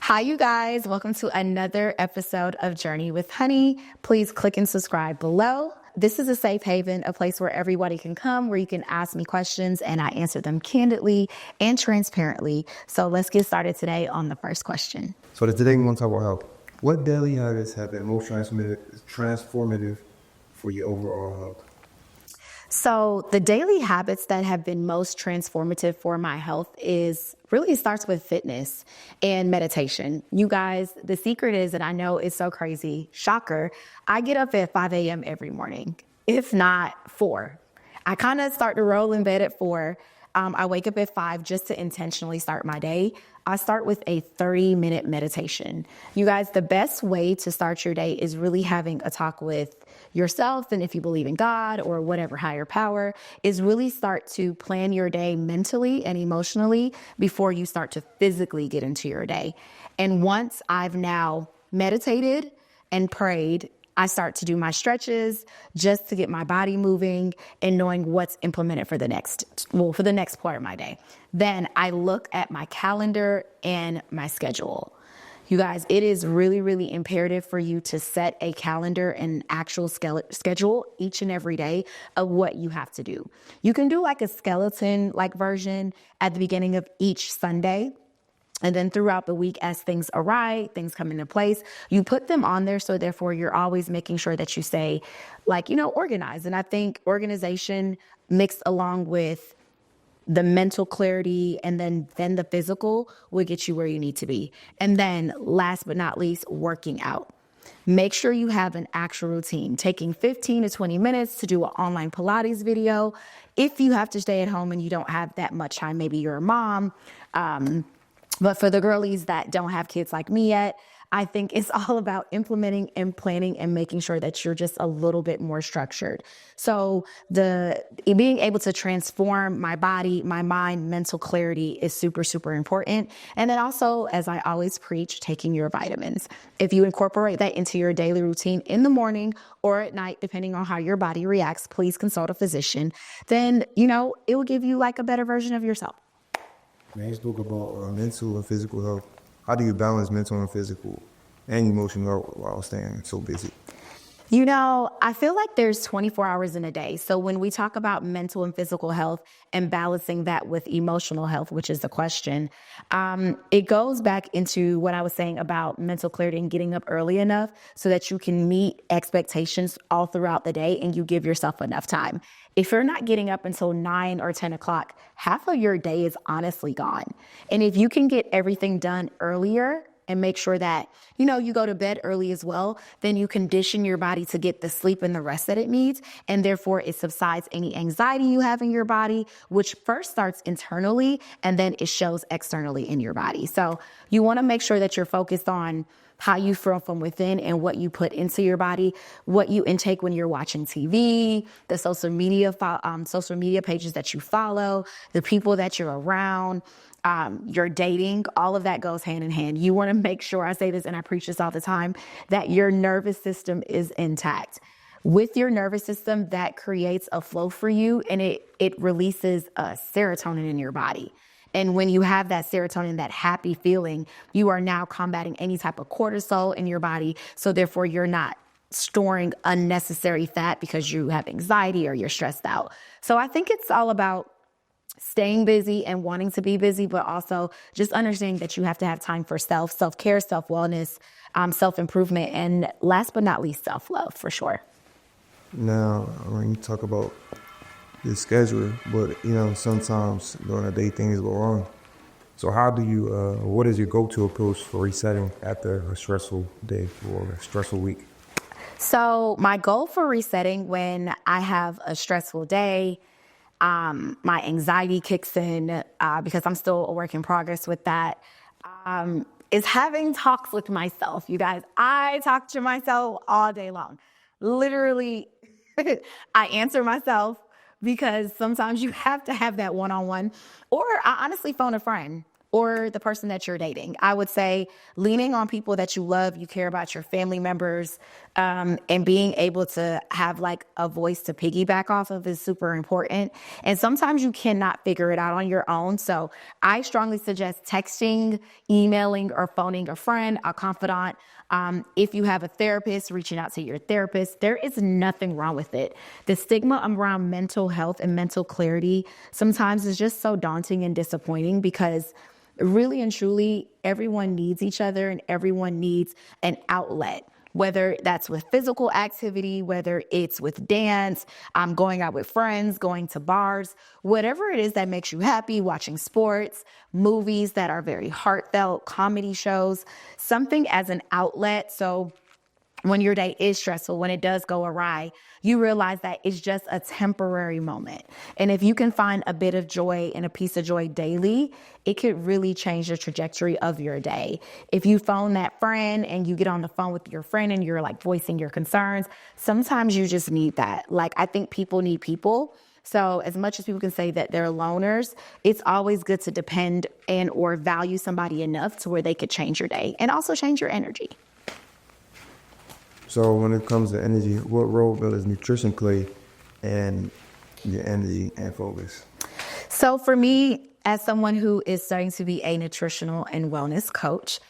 Hi, you guys. Welcome to another episode of Journey with Honey. Please click and subscribe below. This is a safe haven, a place where everybody can come, where you can ask me questions and I answer them candidly and transparently. So let's get started today on the first question. So today we want to talk about health. What daily habits have been most transformative for your overall health? So the daily habits that have been most transformative for my health really starts with fitness and meditation. You guys, the secret is that I know it's so crazy. Shocker. I get up at 5 a.m. every morning, if not 4. I kind of start to roll in bed at 4. I wake up at 5 just to intentionally start my day. I start with a 30-minute meditation. You guys, the best way to start your day is really having a talk with yourself, and if you believe in God or whatever higher power, is really start to plan your day mentally and emotionally before you start to physically get into your day. And once I've now meditated and prayed, I start to do my stretches just to get my body moving and knowing what's implemented for the next part of my day. Then I look at my calendar and my schedule. You guys, it is really, really imperative for you to set a calendar and actual schedule each and every day of what you have to do. You can do like a skeleton version at the beginning of each Sunday. And then throughout the week, as things arrive, things come into place, you put them on there. So therefore, you're always making sure that you stay organized. And I think organization mixed along with the mental clarity and then the physical will get you where you need to be. And then last but not least, working out. Make sure you have an actual routine, taking 15 to 20 minutes to do an online Pilates video. If you have to stay at home and you don't have that much time, maybe you're a mom. But for the girlies that don't have kids like me yet, I think it's all about implementing and planning and making sure that you're just a little bit more structured. So being able to transform my body, my mind, mental clarity is super, super important. And then also, as I always preach, taking your vitamins. If you incorporate that into your daily routine in the morning or at night, depending on how your body reacts, please consult a physician. Then, it will give you like a better version of yourself. Man, let's talk about mental and physical health. How do you balance mental and physical and emotional health while staying so busy? I feel like there's 24 hours in a day. So when we talk about mental and physical health and balancing that with emotional health, which is the question, it goes back into what I was saying about mental clarity and getting up early enough so that you can meet expectations all throughout the day and you give yourself enough time. If you're not getting up until 9 or 10 o'clock, half of your day is honestly gone. And if you can get everything done earlier and make sure that, you go to bed early as well, then you condition your body to get the sleep and the rest that it needs. And therefore it subsides any anxiety you have in your body, which first starts internally and then it shows externally in your body. So you want to make sure that you're focused on how you feel from within and what you put into your body, what you intake when you're watching TV, the social media pages that you follow, the people that you're around, your dating, all of that goes hand in hand. You want to make sure, I say this and I preach this all the time, that your nervous system is intact. With your nervous system, that creates a flow for you and it releases serotonin in your body. And when you have that serotonin, that happy feeling, you are now combating any type of cortisol in your body. So therefore, you're not storing unnecessary fat because you have anxiety or you're stressed out. So I think it's all about staying busy and wanting to be busy, but also just understanding that you have to have time for self-care, self-wellness, self-improvement, and last but not least, self-love for sure. Now, when you talk about your schedule, but sometimes during the day things go wrong. So how do you, what is your go-to approach for resetting after a stressful day or a stressful week? So my goal for resetting when I have a stressful day, my anxiety kicks in because I'm still a work in progress with that, is having talks with myself. You guys, I talk to myself all day long. Literally, I answer myself because sometimes you have to have that one-on-one, or I honestly phone a friend. or the person that you're dating. I would say leaning on people that you love, you care about your family members, and being able to have like a voice to piggyback off of is super important. And sometimes you cannot figure it out on your own. So I strongly suggest texting, emailing, or phoning a friend, a confidant. If you have a therapist, reaching out to your therapist, there is nothing wrong with it. The stigma around mental health and mental clarity sometimes is just so daunting and disappointing because really and truly, everyone needs each other and everyone needs an outlet. Whether that's with physical activity, whether it's with dance, going out with friends, going to bars, whatever it is that makes you happy, watching sports, movies that are very heartfelt, comedy shows, something as an outlet. So when your day is stressful, when it does go awry, you realize that it's just a temporary moment. And if you can find a bit of joy and a piece of joy daily, it could really change the trajectory of your day. If you phone that friend and you get on the phone with your friend and you're like voicing your concerns, sometimes you just need that. Like, I think people need people. So as much as people can say that they're loners, it's always good to depend and or value somebody enough to where they could change your day and also change your energy. So when it comes to energy, what role does nutrition play in your energy and focus? So for me, as someone who is starting to be a nutritional and wellness coach,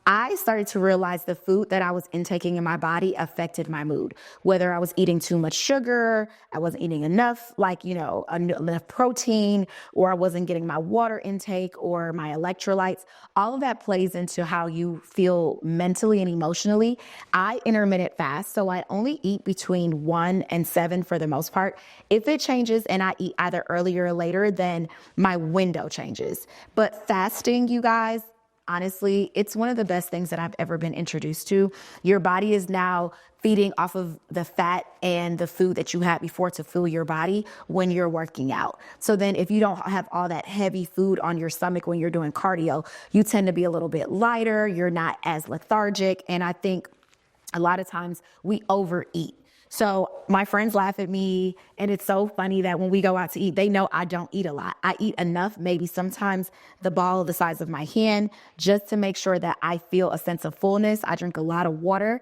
I started to realize the food that I was intaking in my body affected my mood. Whether I was eating too much sugar, I wasn't eating enough, enough protein, or I wasn't getting my water intake or my electrolytes. All of that plays into how you feel mentally and emotionally. I intermittent fast, so I only eat between 1 and 7 for the most part. If it changes and I eat either earlier or later, then my window changes. But fasting, you guys, honestly, it's one of the best things that I've ever been introduced to. Your body is now feeding off of the fat and the food that you had before to fuel your body when you're working out. So then if you don't have all that heavy food on your stomach when you're doing cardio, you tend to be a little bit lighter. You're not as lethargic. And I think a lot of times we overeat. So my friends laugh at me, and it's so funny that when we go out to eat, they know I don't eat a lot. I eat enough, maybe sometimes the ball the size of my hand, just to make sure that I feel a sense of fullness. I drink a lot of water,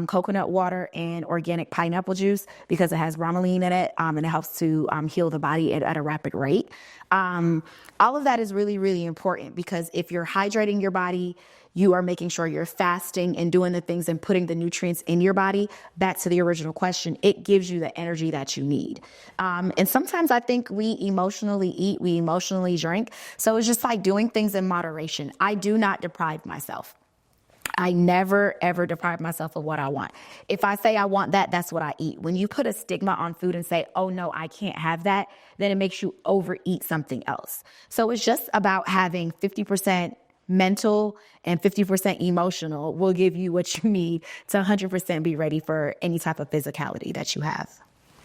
coconut water and organic pineapple juice because it has bromelain in it, and it helps to heal the body at a rapid rate. All of that is really, really important because if you're hydrating your body, you are making sure you're fasting and doing the things and putting the nutrients in your body. Back to the original question, it gives you the energy that you need. And sometimes I think we emotionally eat, we emotionally drink. So it's just like doing things in moderation. I do not deprive myself. I never, ever deprive myself of what I want. If I say I want that, that's what I eat. When you put a stigma on food and say, oh no, I can't have that, then it makes you overeat something else. So it's just about having 50% mental and 50% emotional will give you what you need to 100% be ready for any type of physicality that you have.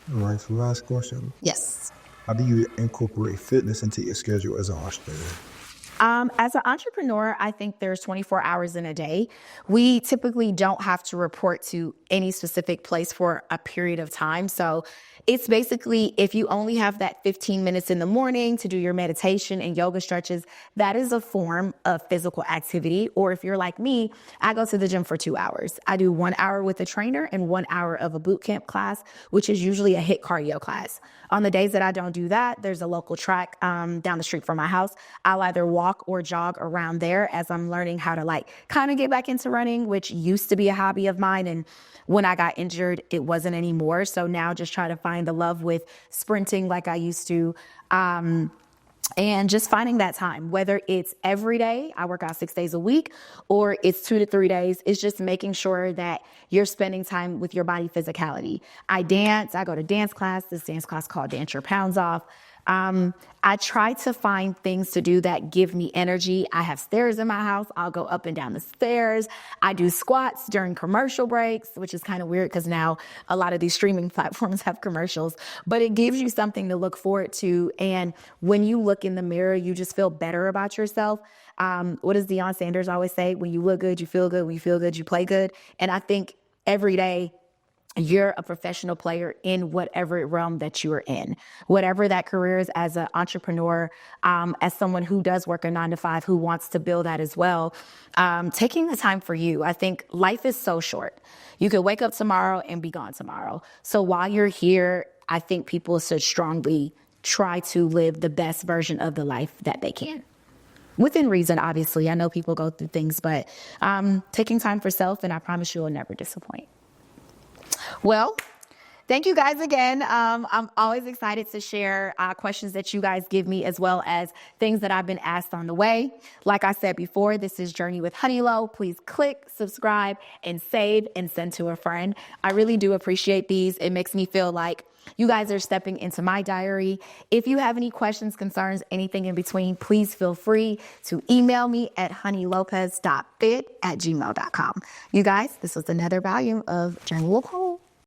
All right, so last question. Yes. How do you incorporate fitness into your schedule as an entrepreneur? As an entrepreneur, I think there's 24 hours in a day. We typically don't have to report to any specific place for a period of time. So it's basically if you only have that 15 minutes in the morning to do your meditation and yoga stretches, that is a form of physical activity. Or if you're like me, I go to the gym for 2 hours. I do 1 hour with a trainer and 1 hour of a boot camp class, which is usually a HIIT cardio class. On the days that I don't do that, there's a local track down the street from my house. I'll either walk or jog around there as I'm learning how to kind of get back into running, which used to be a hobby of mine. And when I got injured, it wasn't anymore. So now just try to find the love with sprinting like I used to. And just finding that time, whether it's every day, I work out 6 days a week, or it's 2 to 3 days, it's just making sure that you're spending time with your body physicality. I dance, I go to dance class, this dance class called Dance Your Pounds Off. I try to find things to do that give me energy. I have stairs in my house. I'll go up and down the stairs. I do squats during commercial breaks, which is kind of weird because now a lot of these streaming platforms have commercials, but it gives you something to look forward to. And when you look in the mirror, you just feel better about yourself. What does Deion Sanders always say? When you look good, you feel good. When you feel good, you play good. And I think every day you're a professional player in whatever realm that you're in, whatever that career is, as an entrepreneur, as someone who does work a 9 to 5, who wants to build that as well. Taking the time for you. I think life is so short. You could wake up tomorrow and be gone tomorrow. So while you're here, I think people should strongly try to live the best version of the life that they can. Within reason, obviously. I know people go through things, but taking time for self, and I promise you will never disappoint. Well, thank you guys again. I'm always excited to share questions that you guys give me, as well as things that I've been asked on the way. Like I said before, this is Journey with Honey Lo. Please click, subscribe, and save and send to a friend. I really do appreciate these. It makes me feel like you guys are stepping into my diary. If you have any questions, concerns, anything in between, please feel free to email me at honeylopez.fit@gmail.com. You guys, this was another volume of Journey with Honey.